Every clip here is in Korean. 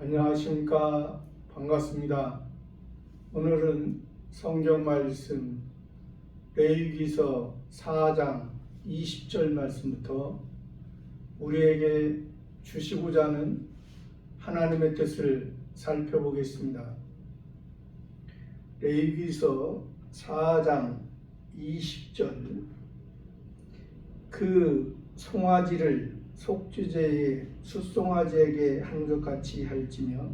안녕하십니까. 반갑습니다. 오늘은 성경 말씀 레위기서 4장 20절 말씀부터 우리에게 주시고자 하는 하나님의 뜻을 살펴보겠습니다. 레위기서 4장 20절 그 송아지를 속죄제의 숫송아지에게 한 것 같이 할지며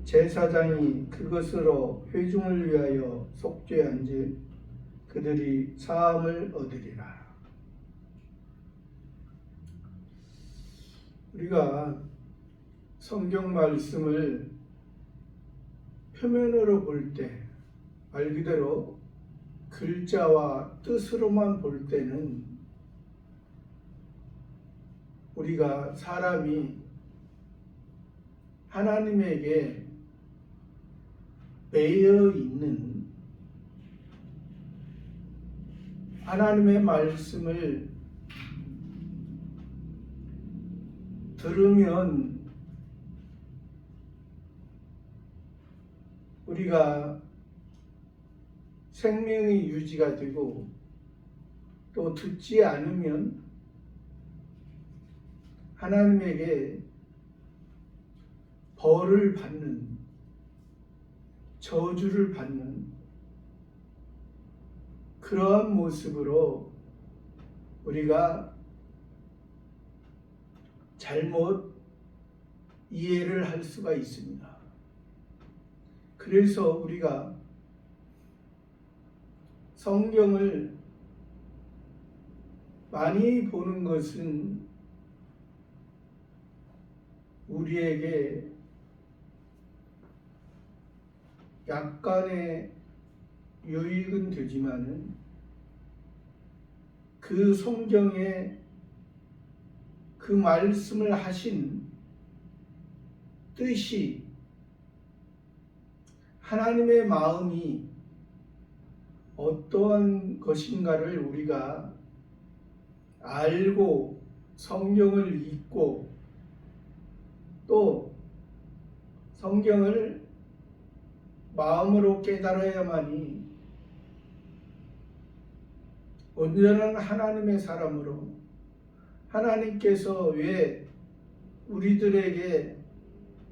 제사장이 그것으로 회중을 위하여 속죄한즉 그들이 사함을 얻으리라. 우리가 성경 말씀을 표면으로 볼 때, 말 그대로 글자와 뜻으로만 볼 때는 우리가 사람이 하나님에게 매여 있는 하나님의 말씀을 들으면 우리가 생명이 유지가 되고 또 듣지 않으면 하나님에게 벌을 받는, 저주를 받는 그러한 모습으로 우리가 잘못 이해를 할 수가 있습니다. 그래서 우리가 성경을 많이 보는 것은 우리에게 약간의 유익은 되지만은 그 성경에 그 말씀을 하신 뜻이 하나님의 마음이 어떠한 것인가를 우리가 알고 성경을 읽고 또 성경을 마음으로 깨달아야만이 온전한 하나님의 사람으로 하나님께서 왜 우리들에게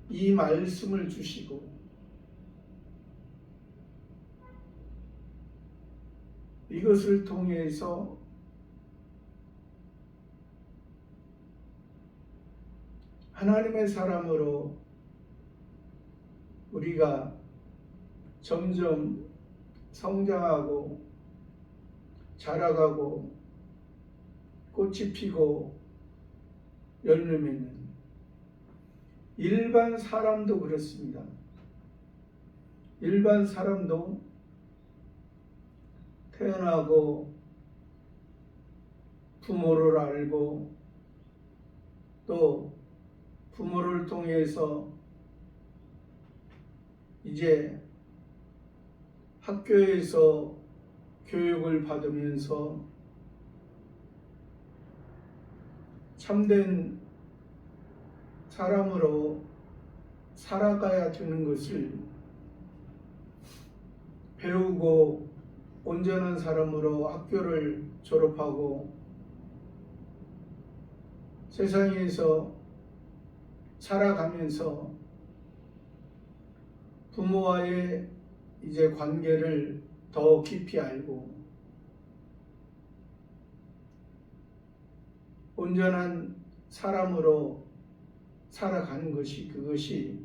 이 말씀을 주시고 이것을 통해서 하나님의 사람으로 우리가 점점 성장하고 자라가고 꽃이 피고 열매 맺는 일반 사람도 그렇습니다. 일반 사람도 태어나고 부모를 알고 또 부모를 통해서 이제 학교에서 교육을 받으면서 참된 사람으로 살아가야 되는 것을 배우고 온전한 사람으로 학교를 졸업하고 세상에서 살아가면서 부모와의 이제 관계를 더 깊이 알고 온전한 사람으로 살아가는 것이 그것이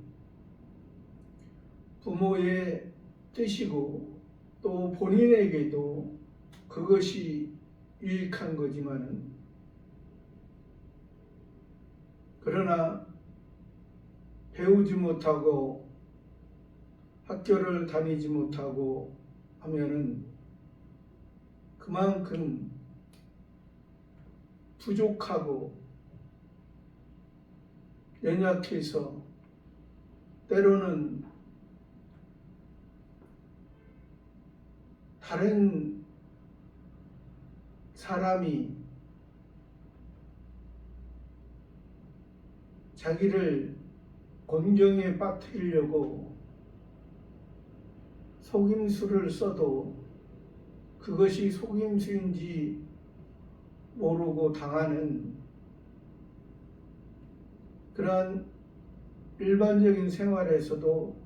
부모의 뜻이고 또 본인에게도 그것이 유익한 거지만은 그러나 배우지 못하고 학교를 다니지 못하고 하면은 그만큼 부족하고 연약해서 때로는 다른 사람이 자기를 곤경에 빠뜨리려고 속임수를 써도 그것이 속임수인지 모르고 당하는 그러한 일반적인 생활에서도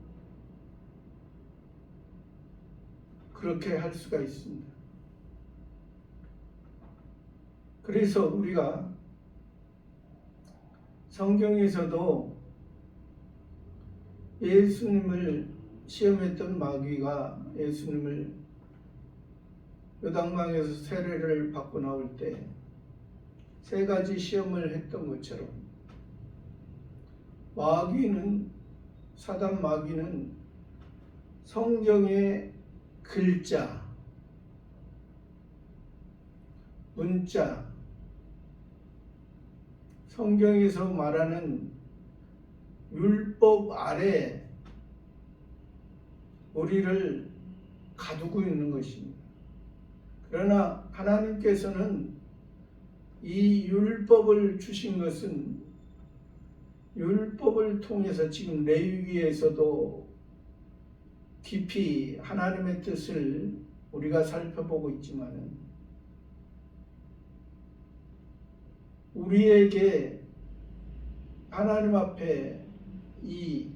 그렇게 할 수가 있습니다. 그래서 우리가 성경에서도 예수님을 시험했던 마귀가 예수님을 요단강에서 세례를 받고 나올 때 세 가지 시험을 했던 것처럼 사단 마귀는 성경의 글자, 문자, 성경에서 말하는 율법 아래 우리를 가두고 있는 것입니다. 그러나 하나님께서는 이 율법을 주신 것은 율법을 통해서 지금 레위기에서도 깊이 하나님의 뜻을 우리가 살펴보고 있지만 우리에게 하나님 앞에 이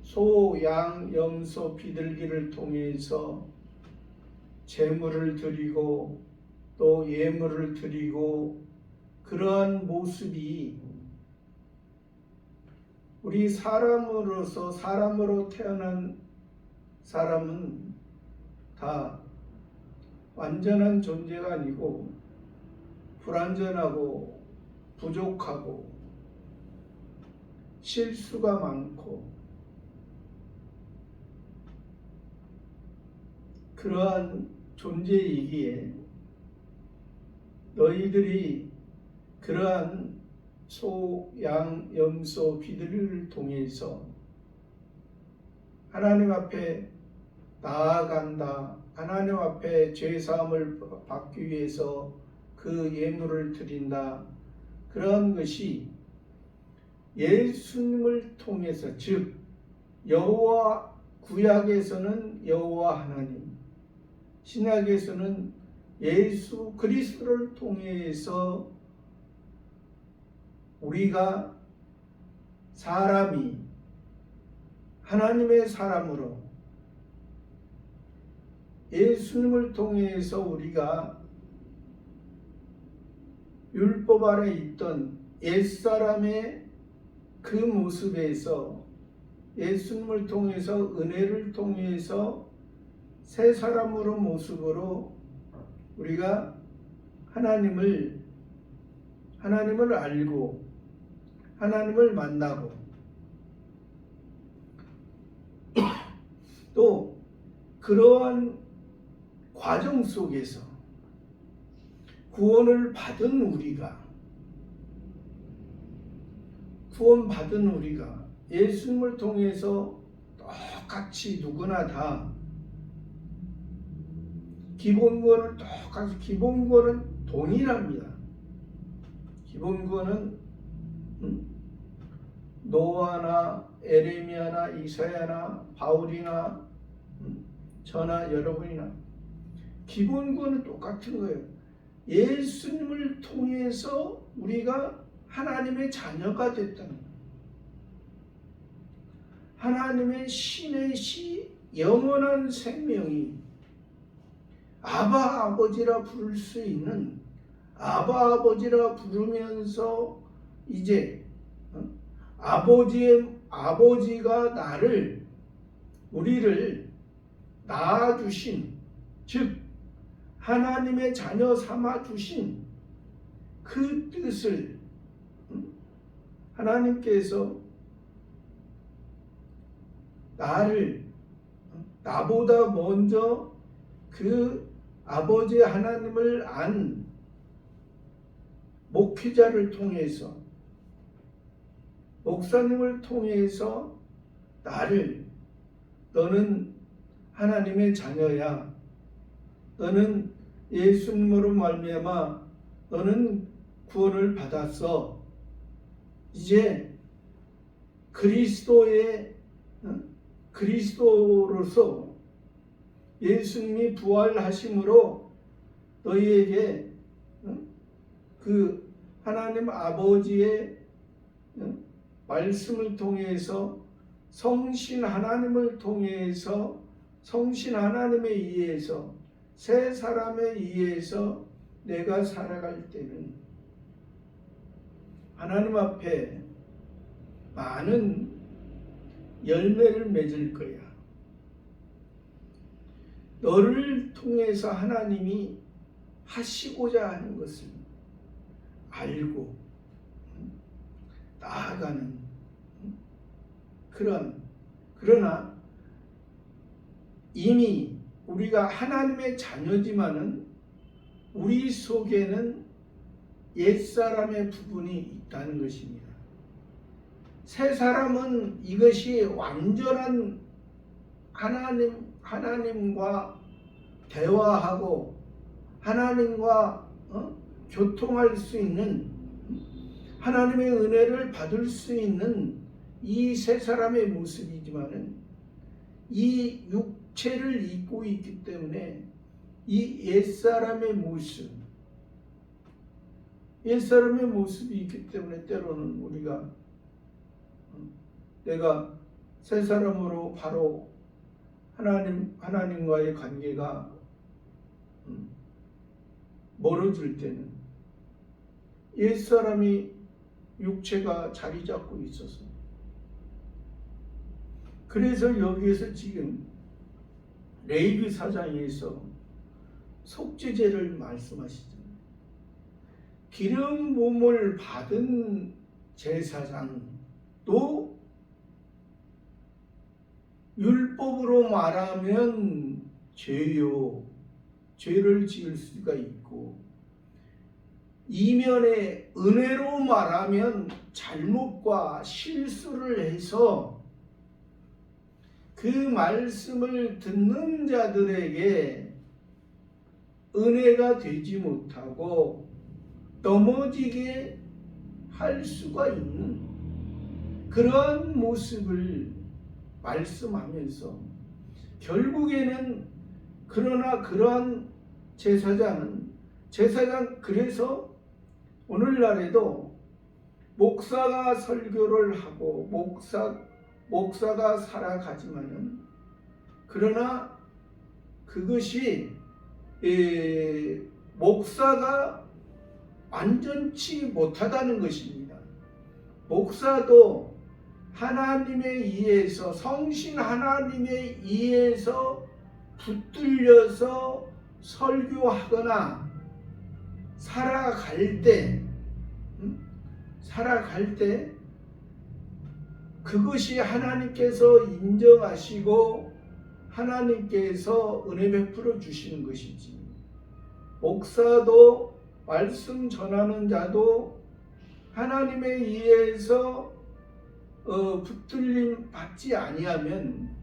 소, 양, 염소, 비둘기를 통해서 제물을 드리고 또 예물을 드리고 그러한 모습이 우리 사람으로 태어난 사람은 다 완전한 존재가 아니고 불완전하고 부족하고 실수가 많고 그러한 존재이기에 너희들이 그러한 소, 양, 염소, 비둘기를 통해서 하나님 앞에 나아간다. 하나님 앞에 죄사함을 받기 위해서 그 예물을 드린다. 그런 것이 예수님을 통해서, 즉 여호와, 구약에서는 여호와 하나님, 신약에서는 예수 그리스도를 통해서 우리가 사람이 하나님의 사람으로 예수님을 통해서 우리가 율법 아래 있던 옛사람의 그 모습에서 예수님을 통해서 은혜를 통해서 새 사람으로 모습으로 우리가 하나님을 알고 하나님을 만나고 또 그러한 과정 속에서 구원받은 우리가 예수님을 통해서 똑같이 누구나 다 기본구원은 똑같이, 기본구원은 동일합니다. 기본구원은 노아나 에레미야나 이사야나 바울이나 저나 여러분이나 기본구원은 똑같은 거예요. 예수님을 통해서 우리가 하나님의 자녀가 됐다는 거예요. 하나님의 신의 시 영원한 생명이 아바 아버지라 부를 수 있는, 아바 아버지라 부르면서 이제 아버지가 우리를 낳아주신, 즉 하나님의 자녀 삼아주신 그 뜻을 하나님께서 나보다 먼저 그 아버지 하나님을 안 목회자를 통해서, 목사님을 통해서 너는 하나님의 자녀야. 너는 예수님으로 말미암아 너는 구원을 받았어. 이제 그리스도의 그리스도로서 예수님이 부활하심으로 너희에게 그 하나님 아버지의 말씀을 통해서 성신 하나님을 통해서 성신 하나님에 의해서 새 사람에 의해서 내가 살아갈 때는 하나님 앞에 많은 열매를 맺을 거야. 너를 통해서 하나님이 하시고자 하는 것을 알고 나아가는 그러나 이미 우리가 하나님의 자녀지만은 우리 속에는 옛사람의 부분이 있다는 것입니다. 새 사람은 이것이 완전한 하나님과 대화하고 하나님과 교통할 수 있는 하나님의 은혜를 받을 수 있는 이 새 사람의 모습이지만은 이 육체를 입고 있기 때문에 이 옛사람의 모습이 있기 때문에 때로는 우리가 내가 새 사람으로 바로 하나님과의 관계가 멀어질 때는 옛사람이 육체가 자리 잡고 있어서 그래서 여기에서 지금 레위기 4장에서 속죄제를 말씀하시죠. 기름 부음을 받은 제사장도 율법으로 말하면 죄를 지을 수가 있고 이면에 은혜로 말하면 잘못과 실수를 해서 그 말씀을 듣는 자들에게 은혜가 되지 못하고 넘어지게 할 수가 있는 그러한 모습을 말씀하면서 결국에는 그러나 그러한 제사장 그래서 오늘날에도 목사가 설교를 하고 목사가 살아가지만은 그러나 그것이 목사가 완전치 못하다는 것입니다. 목사도 하나님에 의해서 성신 하나님에 의해서 붙들려서 설교하거나 살아갈 때 그것이 하나님께서 인정하시고 하나님께서 은혜 베풀어 주시는 것이지 목사도 말씀 전하는 자도 하나님에 의해서 붙들림 받지 아니하면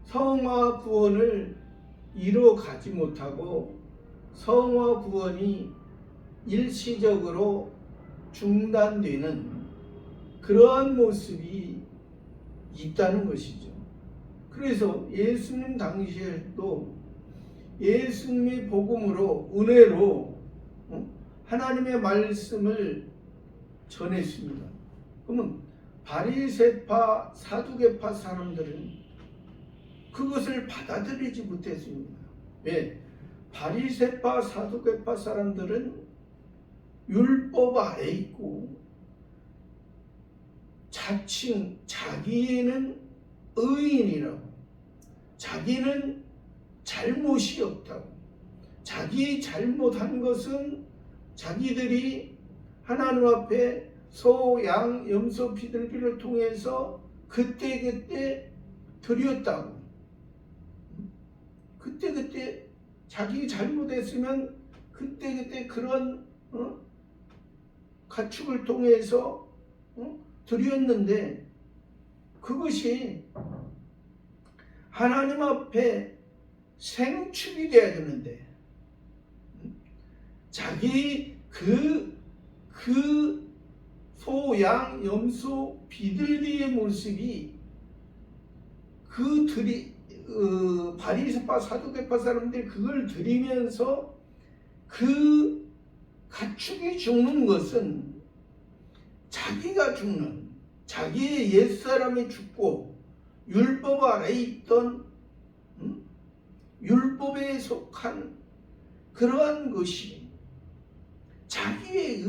성화 구원을 이루어가지 못하고 성화 구원이 일시적으로 중단되는 그러한 모습이 있다는 것이죠. 그래서 예수님 당시에도 예수님의 복음으로 은혜로 하나님의 말씀을 전했습니다. 그러면 바리새파 사두개파 사람들은 그것을 받아들이지 못했습니다. 왜? 바리새파 사두개파 사람들은 율법 아래 있고 자칭 자기는 의인이라고 자기는 잘못이 없다고 자기 잘못한 것은 자기들이 하나님 앞에 소, 양, 염소 비둘기를 통해서 그때 드렸다고 그때 자기 잘못했으면 그때 그런 가축을 통해서 드렸는데 그것이 하나님 앞에 생축이 돼야 되는데 자기 그 소, 양, 염소, 비둘기의 모습이 그 바리새파 사두개파 사람들이 그걸 드리면서 그 가축이 죽는 것은 자기가 죽는, 자기의 옛사람이 죽고 율법 아래에 있던 율법에 속한 그러한 것이 자기의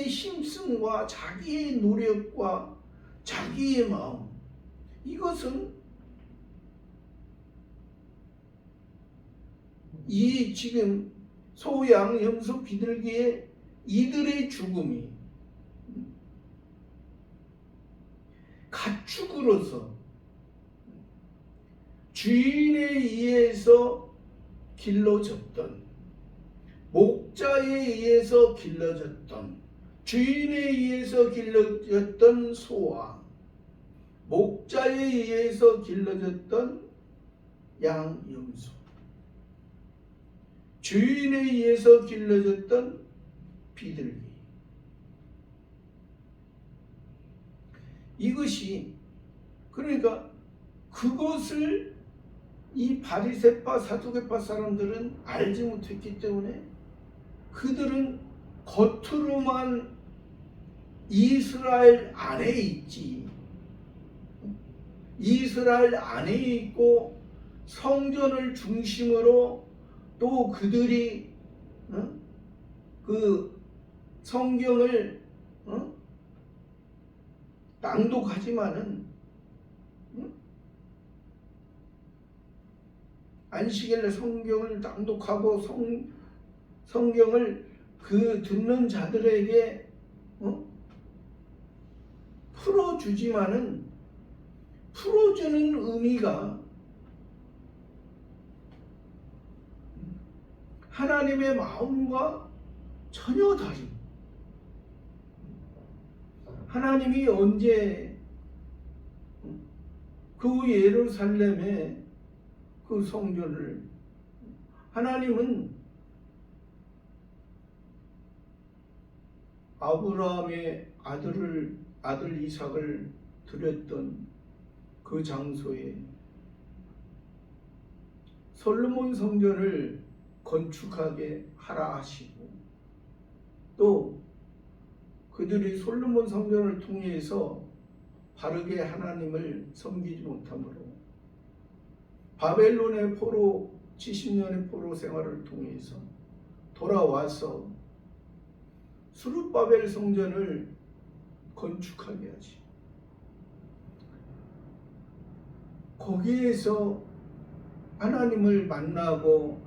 힘씀과 자기의 노력과 자기의 마음, 이것은 이 지금 소, 양, 염소, 비둘기의 이들의 죽음이 가축으로서 주인에 의해서 길러졌던, 목자에 의해서 길러졌던, 주인에 의해서 길러졌던 소와 목자에 의해서 길러졌던 양, 염소, 주인에 의해서 길러졌던 비둘기, 이것이 그러니까 그것을 이 바리새파 사두개파 사람들은 알지 못했기 때문에 그들은 겉으로만 이스라엘 안에 있지, 이스라엘 안에 있고 성전을 중심으로 또 그들이 그 성경을 낭독하지만은 안식일에 성경을 낭독하고 성경을 그 듣는 자들에게 풀어주지만은 풀어주는 의미가 하나님의 마음과 전혀 다른, 하나님이 언제 그 예루살렘의 그 성전을, 하나님은 아브라함의 아들 이삭을 드렸던 그 장소에 솔로몬 성전을 건축하게 하라 하시고, 또 그들이 솔로몬 성전을 통해서 바르게 하나님을 섬기지 못하므로 바벨론의 포로 70년의 포로 생활을 통해서 돌아와서 스룹바벨 성전을 건축하게 하지. 거기에서 하나님을 만나고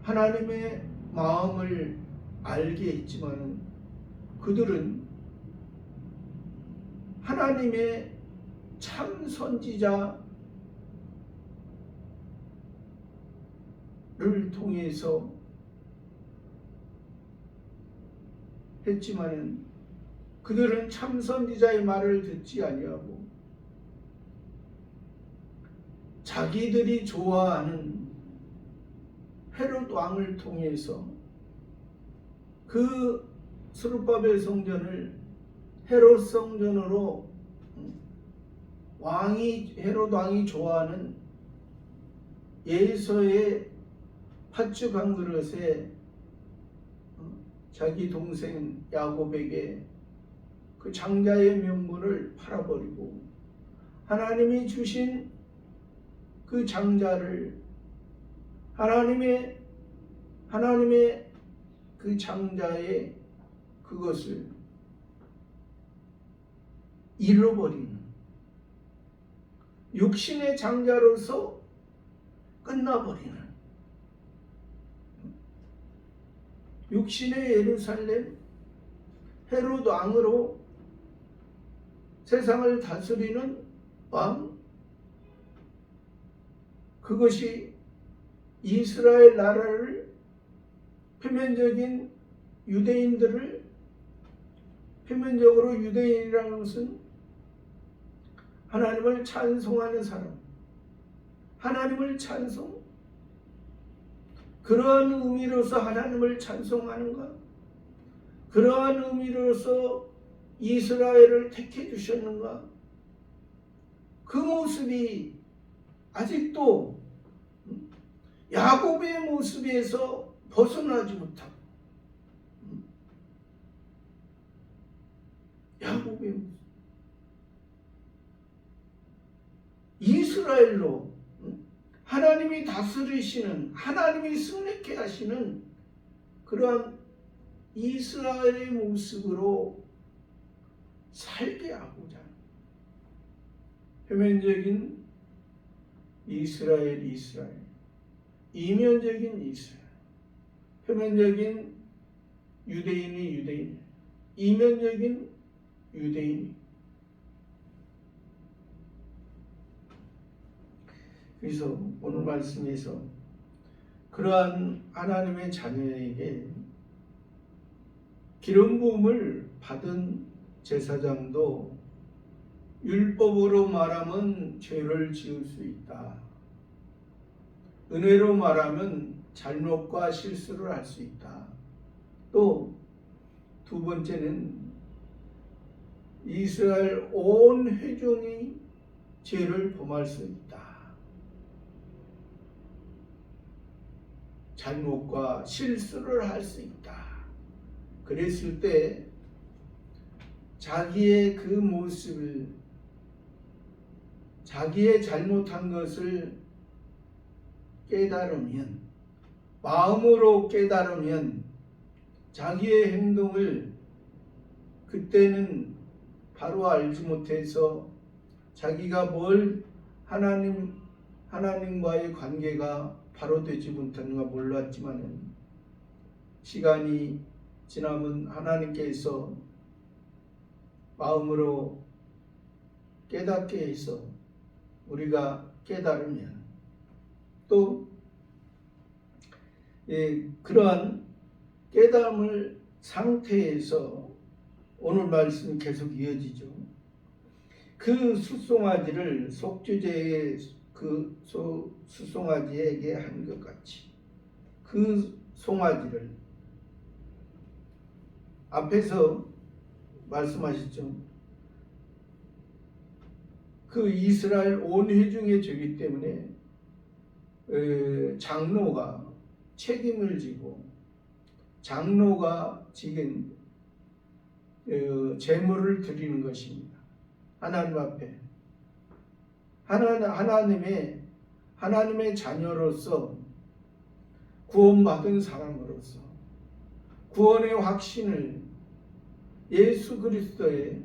하나님의 마음을 알게 했지만 그들은 하나님의 참 선지자를 통해서 했지만은 그들은 참 선지자의 말을 듣지 아니하고 자기들이 좋아하는 헤롯 왕을 통해서 그 스룹바벨 성전을 헤롯 성전으로 헤롯 왕이 좋아하는 예서의 팥죽 한 그릇에 자기 동생 야곱에게 그 장자의 명분을 팔아버리고 하나님이 주신 그 장자를 하나님의 그 장자의 그것을 잃어버리는, 육신의 장자로서 끝나버리는, 육신의 예루살렘 헤롯 왕으로 세상을 다스리는 왕, 그것이 이스라엘 나라를, 표면적인 유대인들을, 표면적으로 유대인이라는 것은 하나님을 찬송하는 사람, 하나님을 찬송, 그러한 의미로서 하나님을 찬송하는가? 그러한 의미로서 이스라엘을 택해 주셨는가? 그 모습이 아직도 야곱의 모습에서 벗어나지 못하고, 야곱의 모습, 이스라엘로 하나님이 다스리시는, 하나님이 승리케 하시는 그러한 이스라엘의 모습으로 살게 하고자 하는 표면적인 이스라엘, 이면적인 이스라엘, 표면적인 유대인이 유대인, 이면적인 유대인. 그래서 오늘 말씀에서 그러한 하나님의 자녀에게 기름 부음을 받은 제사장도 율법으로 말하면 죄를 지을 수 있다. 은혜로 말하면 잘못과 실수를 할 수 있다. 또 두 번째는 이스라엘 온 회중이 죄를 범할 수 있다. 잘못과 실수를 할 수 있다. 그랬을 때 자기의 그 모습을, 자기의 잘못한 것을 깨달으면, 마음으로 깨달으면 자기의 행동을 그때는 바로 알지 못해서 자기가 뭘 하나님과의 관계가 바로 되지 못하는가 몰랐지만은 시간이 지나면 하나님께서 마음으로 깨닫게 해서 우리가 깨달으면 또 그러한 깨달음을 상태에서 오늘 말씀이 계속 이어지죠. 그 숫송아지를 속죄제의 그 숫송아지에게 한 것 같이 그 송아지를 앞에서 말씀하셨죠. 그 이스라엘 온 회중의 죄이기 때문에 장로가 책임을 지고 장로가 지금 제물을 드리는 것입니다. 하나님 앞에 하나님의 자녀로서 구원받은 사람으로서 구원의 확신을 예수 그리스도의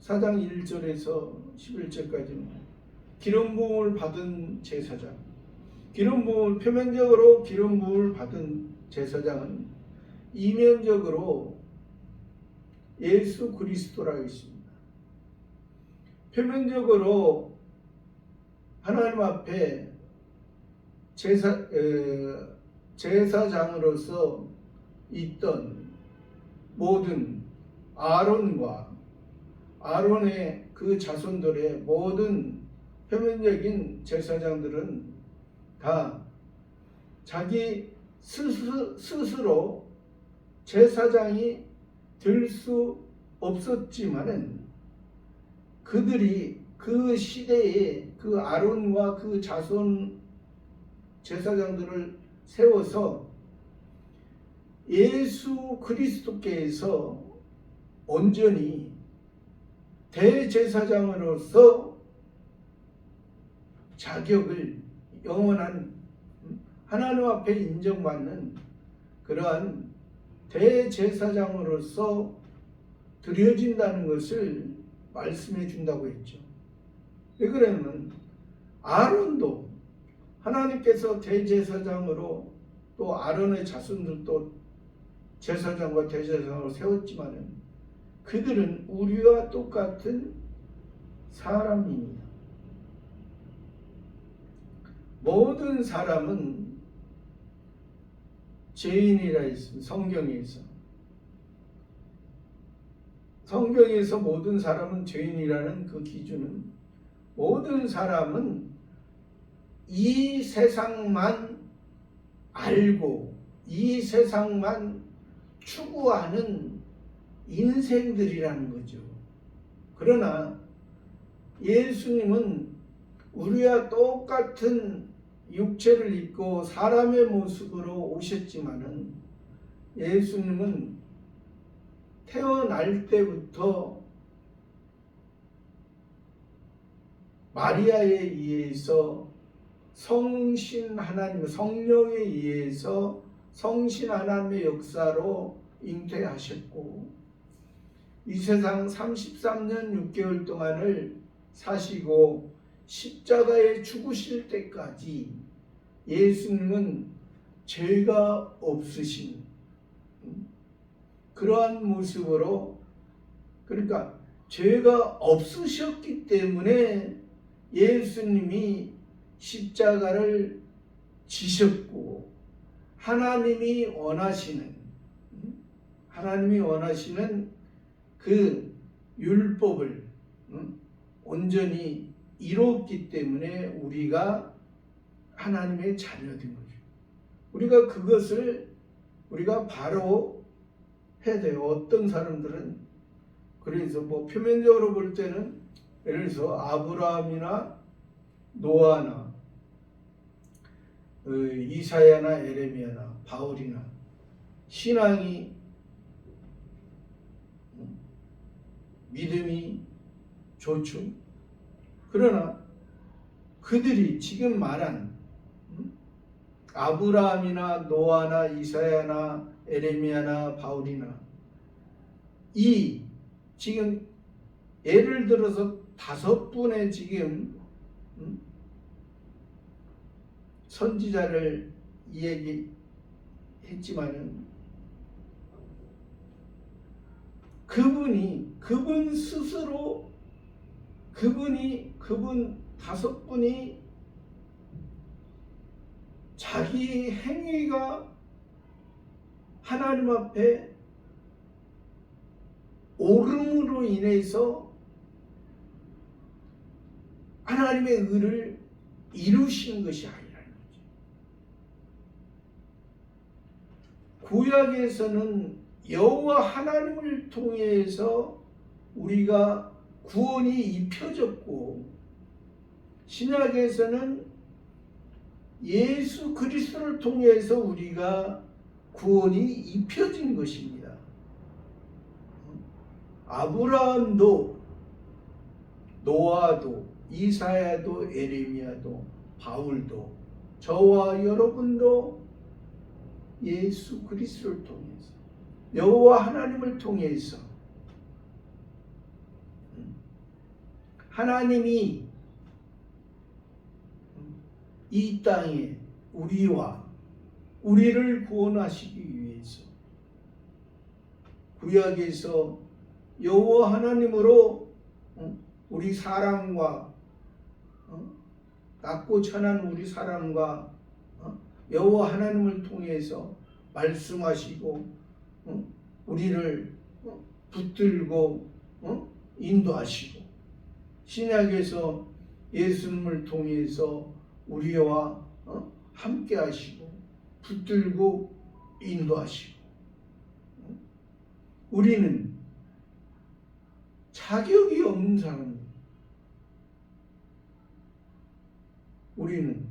4장 1절에서 11절까지는 기름 부음을 받은 제사장, 표면적으로 기름 부음을 받은 제사장은 이면적으로 예수 그리스도라고 있습니다. 표면적으로 하나님 앞에 제사장으로서 있던 모든 아론의 그 자손들의 모든 표면적인 제사장들은 다 자기 스스로 제사장이 될 수 없었지만은 그들이 그 시대에 그 아론과 그 자손 제사장들을 세워서 예수 그리스도께서 온전히 대제사장으로서 자격을 영원한 하나님 앞에 인정받는 그러한 대제사장으로서 드려진다는 것을 말씀해 준다고 했죠. 왜 그러냐면 아론도 하나님께서 대제사장으로 또 아론의 자손들도 제사장과 대제사장으로 세웠지만은 그들은 우리와 똑같은 사람입니다. 모든 사람은 죄인이라 했습니다. 성경에서 모든 사람은 죄인이라는 그 기준은 모든 사람은 이 세상만 알고 이 세상만 추구하는 인생들이라는 거죠. 그러나 예수님은 우리와 똑같은 육체를 입고 사람의 모습으로 오셨지만은 예수님은 태어날 때부터 마리아에 의해서 성신 하나님, 성령에 의해서 성신 하나님의 역사로 잉태하셨고 이 세상 33년 6개월 동안을 사시고 십자가에 죽으실 때까지 예수님은 죄가 없으신 그러한 모습으로, 그러니까 죄가 없으셨기 때문에 예수님이 십자가를 지셨고 하나님이 원하시는 그 율법을 온전히 이뤘기 때문에 우리가 하나님의 자녀된 거죠. 우리가 그것을 우리가 바로 해야 돼요. 어떤 사람들은 그래서 뭐 표면적으로 볼 때는 예를 들어서 아브라함이나 노아나 이사야나 에레미야나 바울이나 신앙이 믿음이 좋죠. 그러나 그들이 지금 말한 아브라함이나 노아나 이사야나 에레미야나 바울이나 이 지금 예를 들어서 5분의 지금 선지자를 얘기했지만은 그분 스스로 그분 5분이 자기 행위가 하나님 앞에 옳음으로 인해서 하나님의 의를 이루신 것이 아니라는 거죠. 구약에서는 여호와 하나님을 통해서 우리가 구원이 입혀졌고 신약에서는 예수 그리스도를 통해서 우리가 구원이 입혀진 것입니다. 아브라함도 노아도 이사야도 에레미야도 바울도 저와 여러분도 예수 그리스도를 통해서 여호와 하나님을 통해서 하나님이 이 땅에 우리를 구원하시기 위해서 구약에서 여호와 하나님으로 우리 사람과 낮고 천한 우리 사람과 여호와 하나님을 통해서 말씀하시고 우리를 붙들고 인도하시고 신약에서 예수님을 통해서 우리와 함께 하시고 붙들고 인도하시고 우리는 자격이 없는 사람입니다. 우리는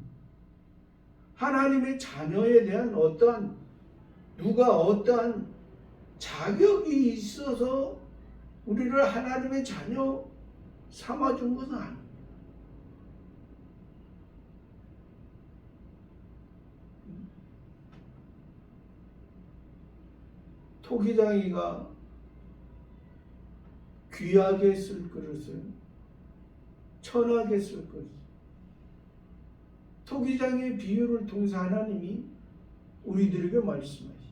하나님의 자녀에 대한 누가 어떠한 자격이 있어서 우리를 하나님의 자녀 삼아준 것은 아닙니다. 토기장이가 귀하게 쓸 그릇을 천하게 쓸 그릇. 토기장의 비유를 통해서 하나님이 우리들에게 말씀하시죠.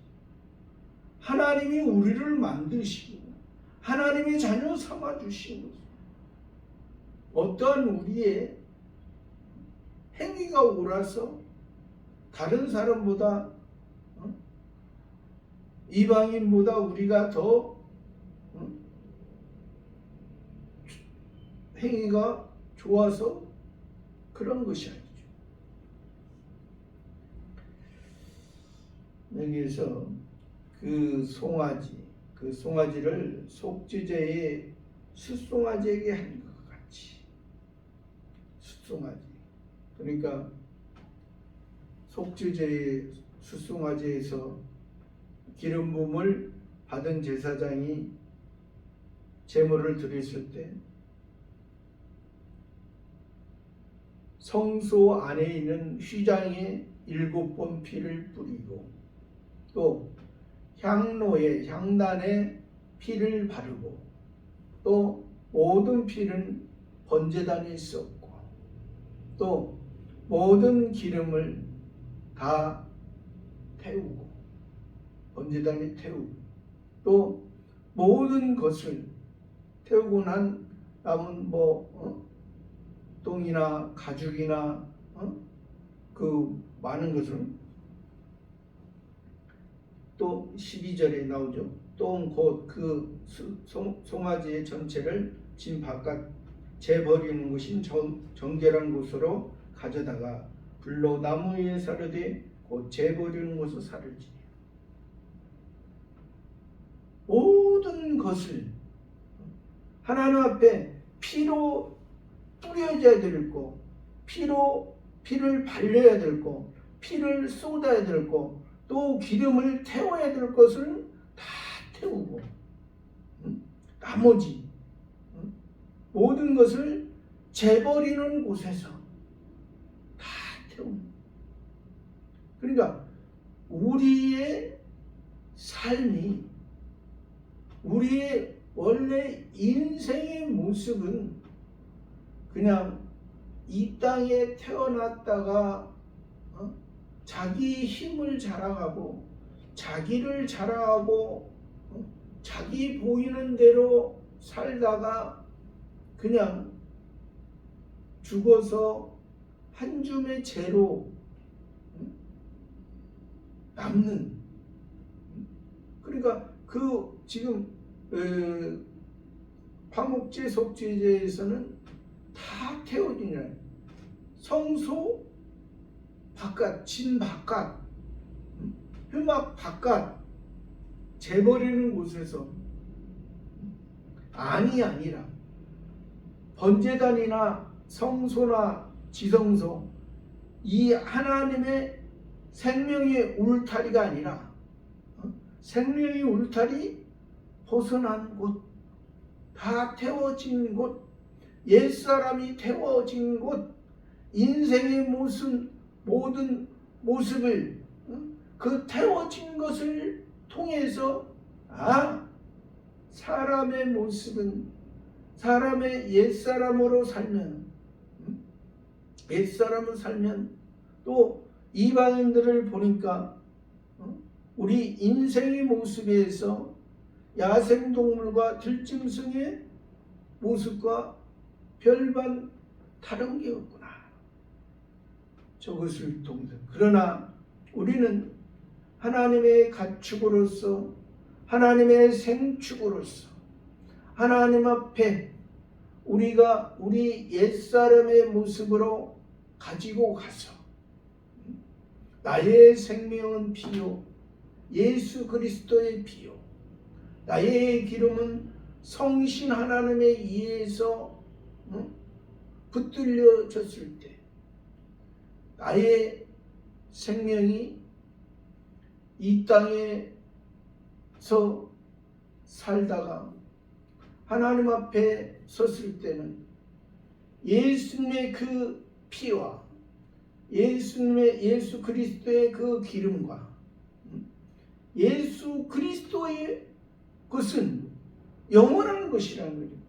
하나님이 우리를 만드시고 하나님의 자녀 삼아주신 것입니다. 어떠한 우리의 행위가 옳아서 다른 사람보다 이방인보다 우리가 더 행위가 좋아서 그런 것이 아니죠. 여기에서 그 송아지를 속죄제의 숫송아지에게 한 것 같이. 숫송아지. 그러니까 속죄제의 숫송아지에서 기름 부음을 받은 제사장이 제물을 드렸을 때 성소 안에 있는 휘장에 7번 피를 뿌리고 또 향단에 피를 바르고 또 모든 피는 번제단에 쏟고 또 모든 기름을 다 태우고 번제단에 태우고 또 모든 것을 태우고 난 남은 똥이나 가죽이나 그 많은 것을 또 12절에 나오죠. 똥 곧 그 송아지의 전체를 진 바깥 재버리는 것인 정결한 곳으로 가져다가 불로 나무 위에 사르되 곧 재버리는 곳으로 사를지니 모든 것을 하나님 앞에 피로 뿌려져야 될 거, 피를 발려야 될 거, 피를 쏟아야 될 거, 또 기름을 태워야 될 것을 다 태우고 나머지 모든 것을 재버리는 곳에서 다 태웁니다. 그러니까 우리의 삶이 우리의 원래 인생의 모습은 그냥 이 땅에 태어났다가 자기 힘을 자랑하고 자기를 자랑하고 자기 보이는 대로 살다가 그냥 죽어서 한 줌의 재로 남는. 그러니까 그 지금 화목제 속죄제에서는 다 태워지냐. 성소 바깥, 진 바깥, 흠악 바깥 재버리는 곳에서 아니라 번제단이나 성소나 지성소 이 하나님의 생명의 울타리가 아니라 생명의 울타리 벗어난 곳, 다 태워진 곳, 옛사람이 태워진 곳, 인생의 모든 모습을 그 태워진 것을 통해서 사람의 모습은 사람의 옛사람으로 살면 또 이방인들을 보니까 우리 인생의 모습에서 야생동물과 들짐승의 모습과 별반 다른 게 없구나. 저것을 통해서. 그러나 우리는 하나님의 가축으로서 하나님의 생축으로서 하나님 앞에 우리가 우리 옛사람의 모습으로 가지고 가서 나의 생명은 피요 예수 그리스도의 피요 나의 기름은 성신 하나님에 의해서 붙들려졌을 때 나의 생명이 이 땅에서 살다가 하나님 앞에 섰을 때는 예수님의 그 피와 예수 그리스도의 그 기름과 예수 그리스도의 것은 영원한 것이라는 거죠.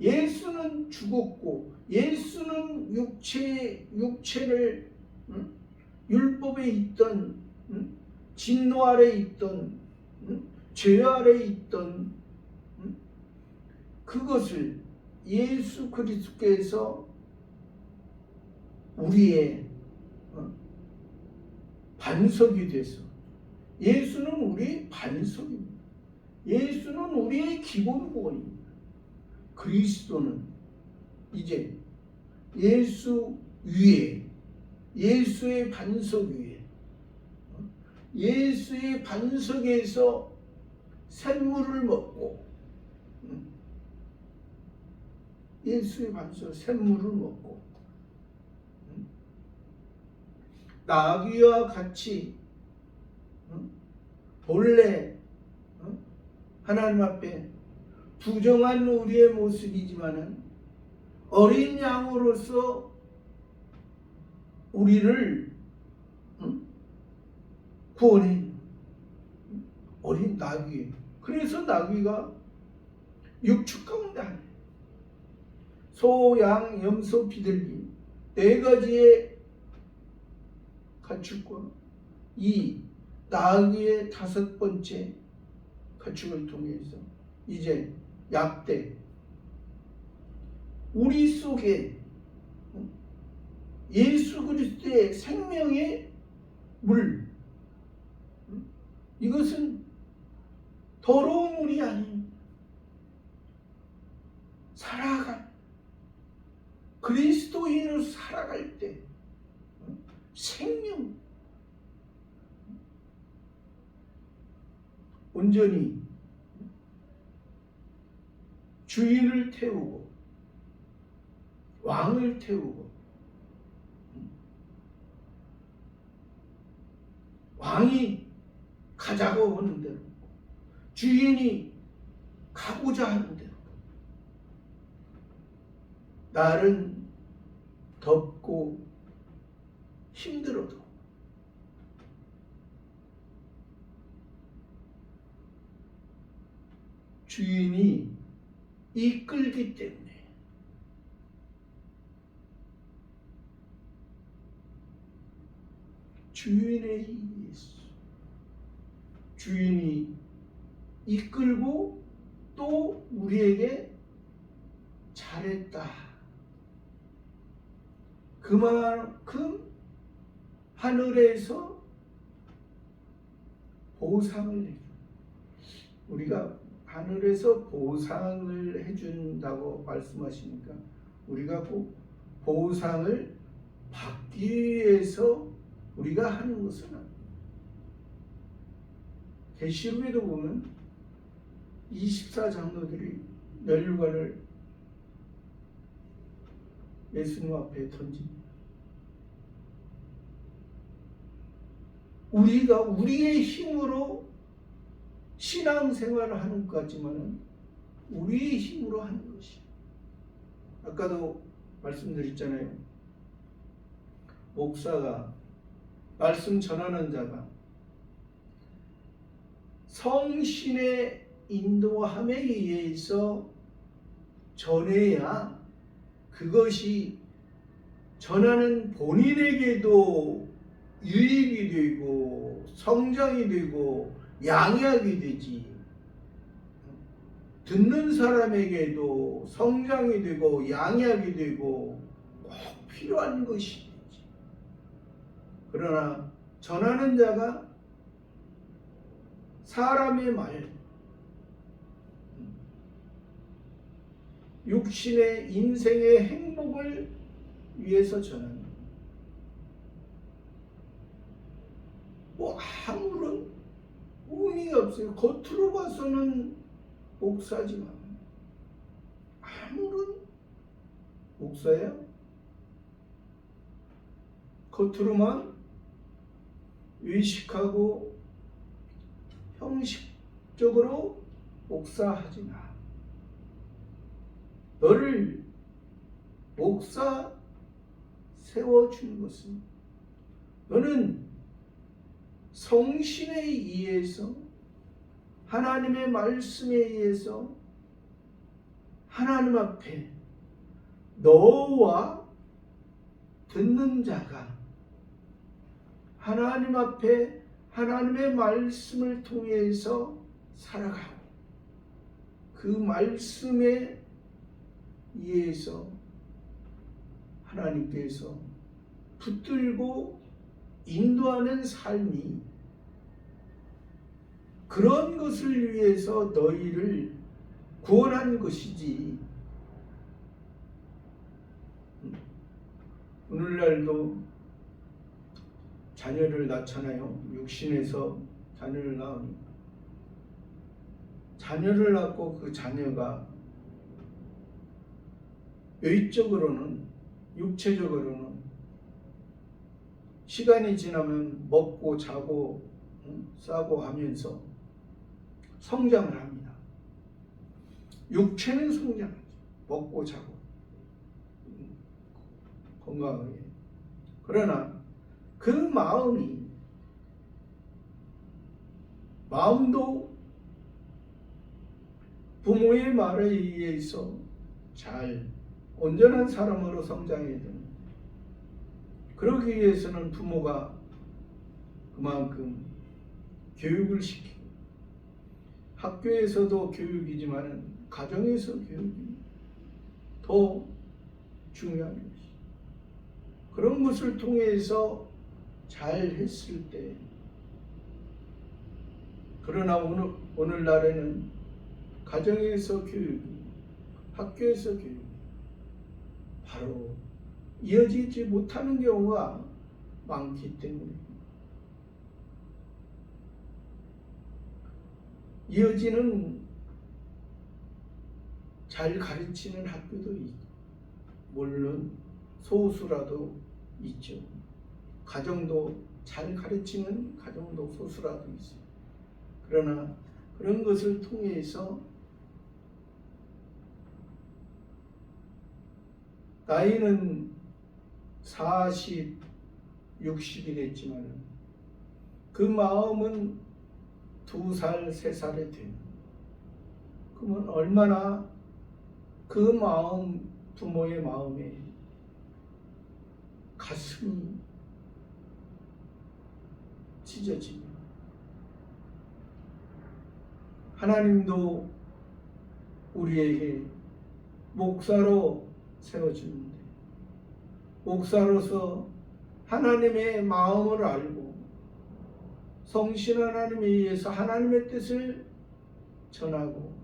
예수는 죽었고 예수는 육체를 율법에 있던 진노 아래 있던 죄 아래 있던 그것을 예수 그리스도께서 우리의 반석이 돼서 예수는 우리의 반석입니다. 예수는 우리의 기본구원입니다. 그리스도는 이제 예수 위에 예수의 반석 위에 예수의 반석에서 샘물을 먹고, 예수의 반석 샘물을 먹고, 나귀와 같이 본래 하나님 앞에 부정한 우리의 모습이지만은 어린 양으로서 우리를 구원해. 어린 나귀. 그래서 나귀가 육축 가운데 하네. 소, 양, 염소, 비둘기 4가지의 가축과 이 나귀의 5번째 가축을 통해서 이제 약대 우리 속에 예수 그리스도의 생명의 물, 이것은 더러운 물이 아닌 살아간 그리스도인으로 살아갈 때 생명, 온전히 주인을 태우고 왕을 태우고 왕이 가자고 하는 대로 주인이 가고자 하는 대로 날은 덥고 힘들어도 주인이 이끌기 때문에 주인의 예수, 주인이 이끌고 또 우리에게 잘했다. 그만큼 하늘에서 보상을 해줘. 우리가 하늘에서 보상을 해준다고 말씀하시니까 우리가 꼭 보상을 받기 위해서 우리가 하는 것은 아닙니다. 계시록에도 보면 24장로들이 면류관을 예수님 앞에 던집니다. 우리가 우리의 힘으로 신앙생활을 하는 것 같지만은 우리의 힘으로 하는 것이, 아까도 말씀드렸잖아요. 목사가, 말씀 전하는 자가 성신의 인도함에 의해서 전해야 그것이 전하는 본인에게도 유익이 되고 성장이 되고 양약이 되지, 듣는 사람에게도 성장이 되고 양약이 되고 꼭 필요한 것이 되지. 그러나 전하는 자가 사람의 말, 육신의 인생의 행복을 위해서 전하는, 뭐 아무런 의미가 없어요. 겉으로 봐서는 목사지만 아무런 목사야? 겉으로만 의식하고 형식적으로 목사하지 마. 너를 목사 세워주는 것은 너는 성신에 의해서, 하나님의 말씀에 의해서 하나님 앞에 너와 듣는 자가 하나님 앞에 하나님의 말씀을 통해서 살아가고 그 말씀에 의해서 하나님께서 붙들고 인도하는 삶이, 그런 것을 위해서 너희를 구원한 것이지. 오늘날도 자녀를 낳잖아요. 육신에서 자녀를 낳으니 자녀를 낳고 그 자녀가 외적으로는, 육체적으로는 시간이 지나면 먹고 자고 싸고 하면서 성장을 합니다. 육체는 성장하죠. 먹고 자고 건강하게. 그러나 그 마음도 부모의 말에 의해서 잘 온전한 사람으로 성장해야 됩니다. 그러기 위해서는 부모가 그만큼 교육을 시키고, 학교에서도 교육이지만 가정에서 교육이 더 중요한 것이, 그런 것을 통해서 잘 했을 때, 그러나 오늘날에는 가정에서 교육이, 학교에서 교육이 바로 이어지지 못하는 경우가 많기 때문에, 이어지는 잘 가르치는 학교도 있고, 물론 소수라도 있죠. 가정도 잘 가르치는 가정도 소수라도 있어요. 그러나 그런 것을 통해서 나이는 40, 60이 됐지만 그 마음은 2살, 3살에 되는, 그러면 얼마나 그 마음, 부모의 마음에 가슴이 찢어집니다. 하나님도 우리에게 목사로 세워주는데, 목사로서 하나님의 마음을 알고 성신 하나님에 의해서 하나님의 뜻을 전하고,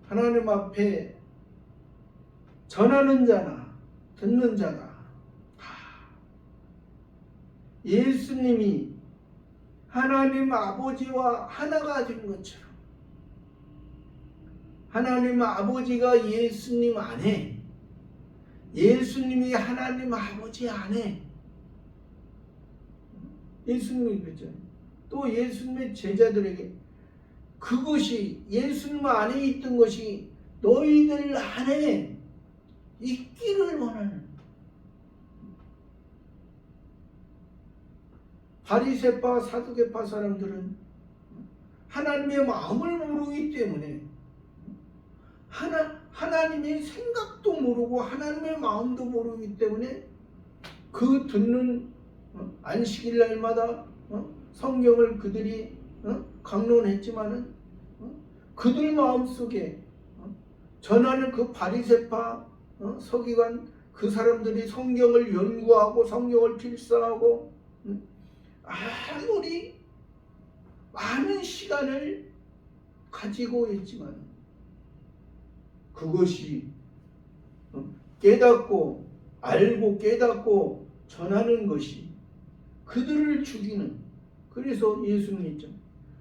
하나님 앞에 전하는 자나 듣는 자가 다 예수님이 하나님 아버지와 하나가 된 것처럼, 하나님 아버지가 예수님 안에, 예수님이 하나님 아버지 안에, 예수님이 그죠? 또 예수님의 제자들에게 그것이, 예수님 안에 있던 것이 너희들 안에 있기를 원하는, 바리새파 사두개파 사람들은 하나님의 마음을 모르기 때문에, 하나님의 생각도 모르고 하나님의 마음도 모르기 때문에 그 듣는 안식일 날마다 성경을 그들이 강론했지만은 그들 마음속에 전하는 그 바리새파 서기관, 그 사람들이 성경을 연구하고 성경을 필사하고 아무리 많은 시간을 가지고 있지만 그것이 깨닫고 알고 깨닫고 전하는 것이 그들을 죽이는, 그래서 예수님 있죠.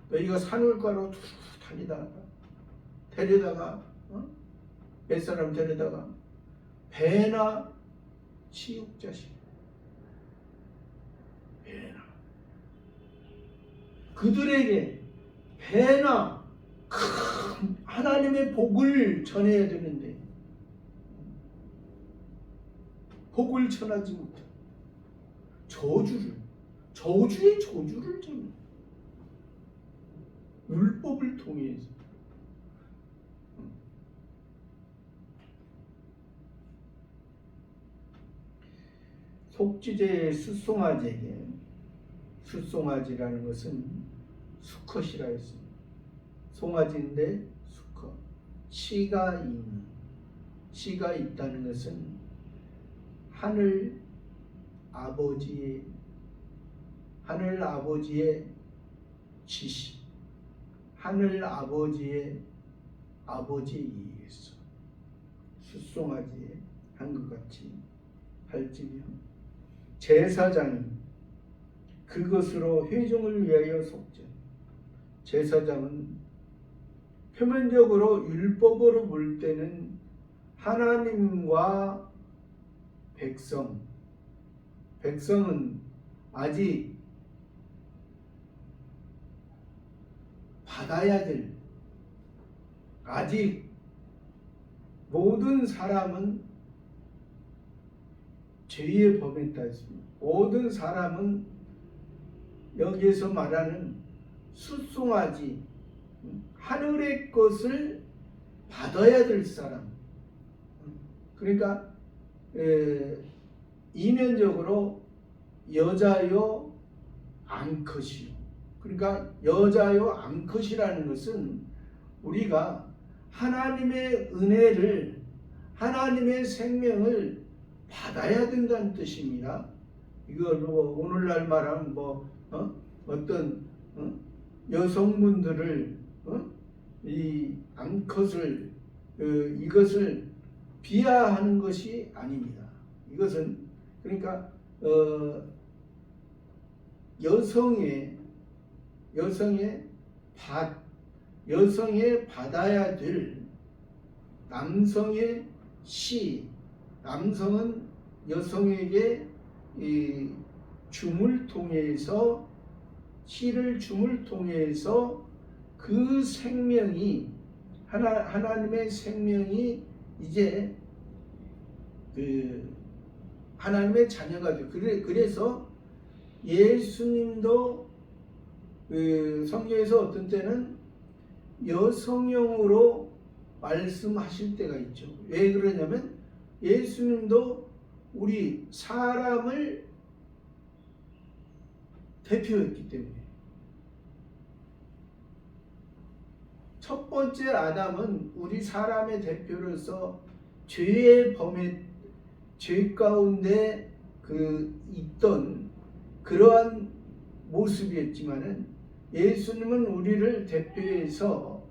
너희가 산울가로 다니다가 데려다가 몇 사람 데려다가 배나 치욕자식, 배나 그들에게 배나 큰 하나님의 복을 전해야 되는데 복을 전하지 못해 저주의 저주를 전해, 율법을 통해서. 속죄제의 숫송아지에게, 숫송아지라는 것은 수컷이라 했습니다. 송아지인데 수컷, 씨가 있다는 것은 하늘 아버지의 지시, 하늘 아버지에 의해서 숫송아지에 한 것 같이 할지며, 제사장이 그것으로 회중을 위하여 속죄, 제사장은 표면적으로 율법으로 볼 때는 하나님과 백성은 아직 받아야 될, 아직 모든 사람은 죄의 범에 따랐습니다. 모든 사람은 여기에서 말하는 숫송아지, 하늘의 것을 받아야 될 사람. 그러니까 이면적으로 여자요 암컷이요. 그러니까 여자요 암컷이라는 것은 우리가 하나님의 은혜를, 하나님의 생명을 받아야 된다는 뜻입니다. 이걸 오늘날 말하면 어떤 여성분들을 이 암컷을 이것을 비하하는 것이 아닙니다. 이것은 그러니까 여성의 받아야 될 남성의 시, 남성은 여성에게 이 줌을 통해서, 시를 줌을 통해서 그 생명이 하나님의 생명이 이제 하나님의 자녀가 돼. 그래서 예수님도 성경에서 어떤 때는 여성형으로 말씀하실 때가 있죠. 왜 그러냐면 예수님도 우리 사람을 대표했기 때문에. 첫 번째 아담은 우리 사람의 대표로서 죄의 범에, 죄 가운데 있던 그러한 모습이었지만은 예수님은 우리를 대표해서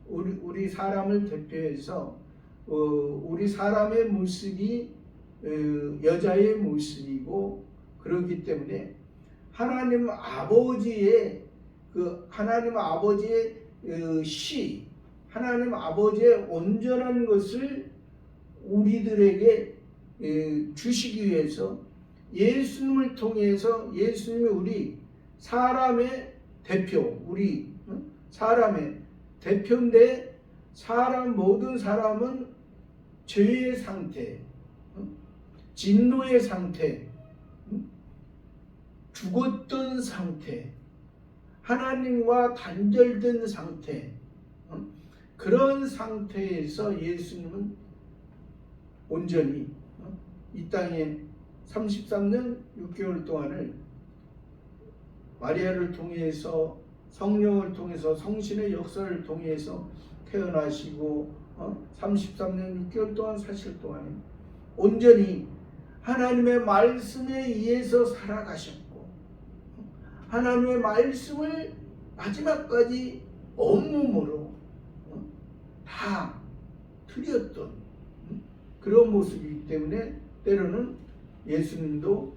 우리 사람을 대표해서 우리 사람의 모습이 여자의 모습이고, 그렇기 때문에 하나님 아버지의 시, 하나님 아버지의 온전한 것을 우리들에게 주시기 위해서 예수님을 통해서, 예수님이 우리 사람의 대표, 우리 사람의 대표인데, 모든 사람은 죄의 상태, 진노의 상태, 죽었던 상태, 하나님과 단절된 상태, 그런 상태에서 예수님은 온전히 이 땅에 33년 6개월 동안을 마리아를 통해서, 성령을 통해서, 성신의 역사를 통해서 태어나시고 33년 6개월 동안 사실 동안에 온전히 하나님의 말씀에 의해서 살아가셨고, 하나님의 말씀을 마지막까지 온몸으로 다 드렸던 그런 모습이기 때문에 때로는 예수님도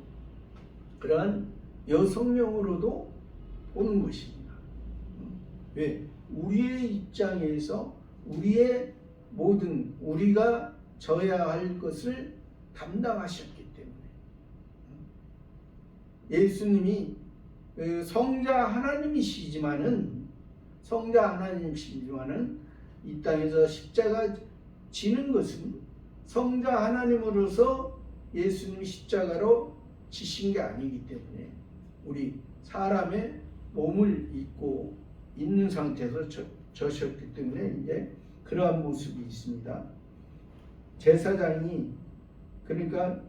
그러한 여성령으로도 보는 것입니다. 왜? 우리의 입장에서 우리의 모든, 우리가 져야 할 것을 담당하셨기 때문에. 예수님이 성자 하나님이시지만은 이 땅에서 십자가 지는 것은 성자 하나님으로서 예수님이 십자가로 지신 게 아니기 때문에 우리 사람의 몸을 입고 있는 상태에서 져셨기 때문에 이제 그러한 모습이 있습니다. 제사장이 그러니까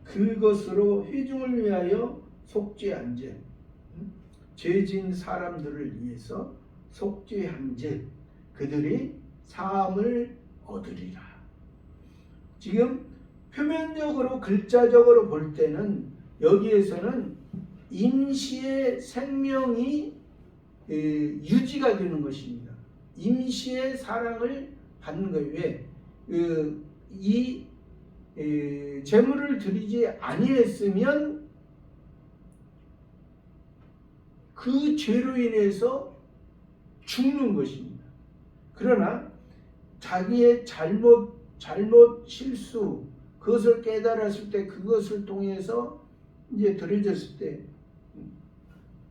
그것으로 회중을 위하여 속죄한즉, 죄진 사람들을 위해서 속죄한즉 그들이 사함을 얻으리라. 지금 표면적으로 글자적으로 볼 때는 여기에서는 임시의 생명이 유지가 되는 것입니다. 임시의 사랑을 받는 거예요. 왜? 이 제물을 드리지 아니했으면 그 죄로 인해서 죽는 것입니다. 그러나 자기의 잘못 실수 그것을 깨달았을 때 그것을 통해서 이제 들여졌을 때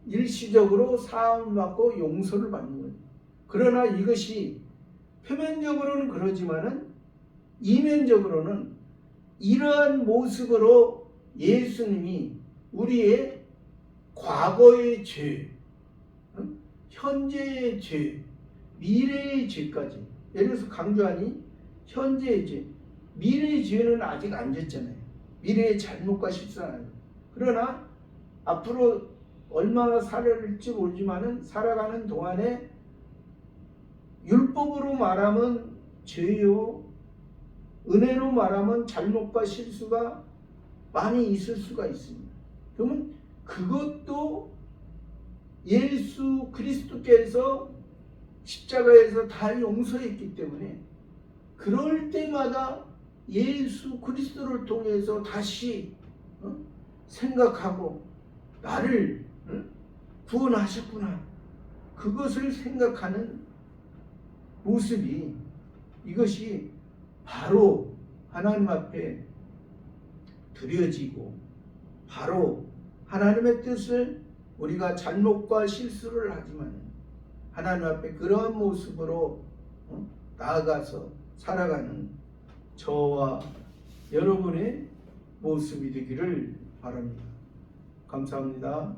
일시적으로 사함을 받고 용서를 받는 거예요. 그러나 이것이 표면적으로는 그러지만은 이면적으로는 이러한 모습으로 예수님이 우리의 과거의 죄, 현재의 죄, 미래의 죄까지, 예를 들어서 강조하니 현재의 죄, 미래의 죄는 아직 안 졌잖아요. 미래의 잘못과 실수는 아니에요. 그러나 앞으로 얼마나 살아갈지 모르지만은 살아가는 동안에 율법으로 말하면 죄요, 은혜로 말하면 잘못과 실수가 많이 있을 수가 있습니다. 그러면 그것도 예수 그리스도께서 십자가에서 다 용서했기 때문에 그럴 때마다 예수 그리스도를 통해서 다시 생각하고 나를 구원하셨구나, 그것을 생각하는 모습이, 이것이 바로 하나님 앞에 드려지고 바로 하나님의 뜻을, 우리가 잘못과 실수를 하지만 하나님 앞에 그러한 모습으로 나아가서 살아가는 저와 여러분의 모습이 되기를 바랍니다. 감사합니다.